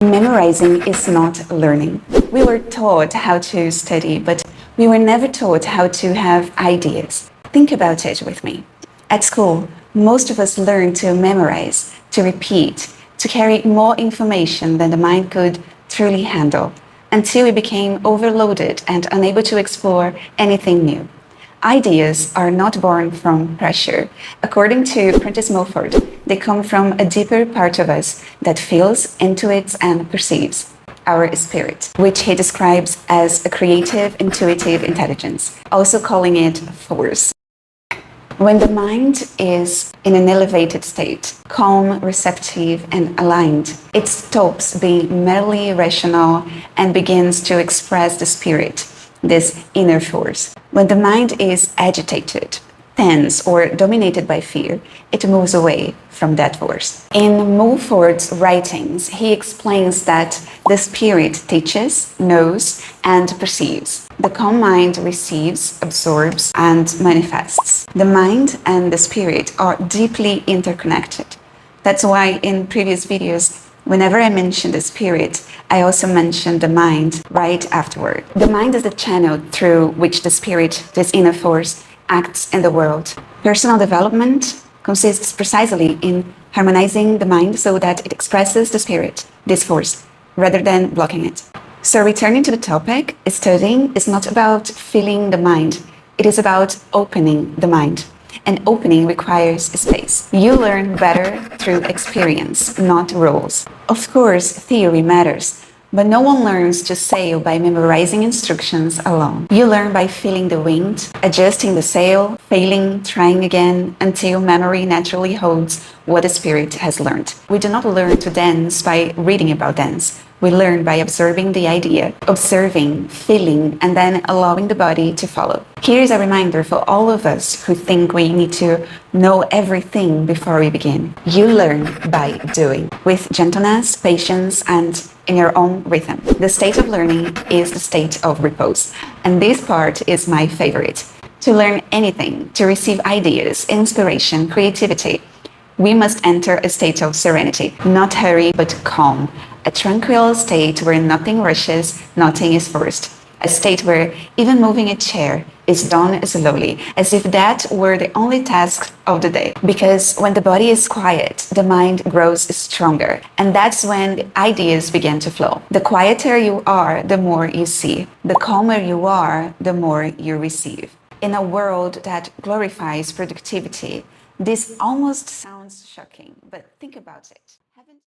Memorizing is not learning. We were taught how to study, but we were never taught how to have ideas. Think about it with me. At school, most of us learned to memorize, to repeat, to carry more information than the mind could truly handle, until we became overloaded and unable to explore anything new. Ideas are not born from pressure. According to Prentice Mulford, they come from a deeper part of us that feels, intuits, and perceives, our spirit, which he describes as a creative, intuitive intelligence, also calling it force. When the mind is in an elevated state, calm, receptive, and aligned, it stops being merely rational and begins to express the spirit, this inner force. When the mind is agitated, tense, or dominated by fear, it moves away from that force. In Mulford's writings, he explains that the spirit teaches, knows, and perceives. The calm mind receives, absorbs, and manifests. The mind and the spirit are deeply interconnected. That's why in previous videos, whenever I mention the spirit, I also mention the mind right afterward. The mind is the channel through which the spirit, this inner force, acts in the world. Personal development consists precisely in harmonizing the mind so that it expresses the spirit, this force, rather than blocking it. So returning to the topic, studying is not about filling the mind, it is about opening the mind. And opening requires space. You learn better through experience, not rules. Of course, theory matters, but no one learns to sail by memorizing instructions alone. You learn by feeling the wind, adjusting the sail, failing, trying again, until memory naturally holds what the spirit has learned. We do not learn to dance by reading about dance. We learn by observing the idea, observing, feeling, and then allowing the body to follow. Here's a reminder for all of us who think we need to know everything before we begin. You learn by doing, with gentleness, patience, and in your own rhythm. The state of learning is the state of repose. And this part is my favorite. To learn anything, to receive ideas, inspiration, creativity, we must enter a state of serenity, not hurry, but calm. A tranquil state where nothing rushes, nothing is forced. A state where even moving a chair is done slowly, as if that were the only task of the day. Because when the body is quiet, the mind grows stronger. And that's when the ideas begin to flow. The quieter you are, the more you see. The calmer you are, the more you receive. In a world that glorifies productivity, this almost sounds shocking, but think about it.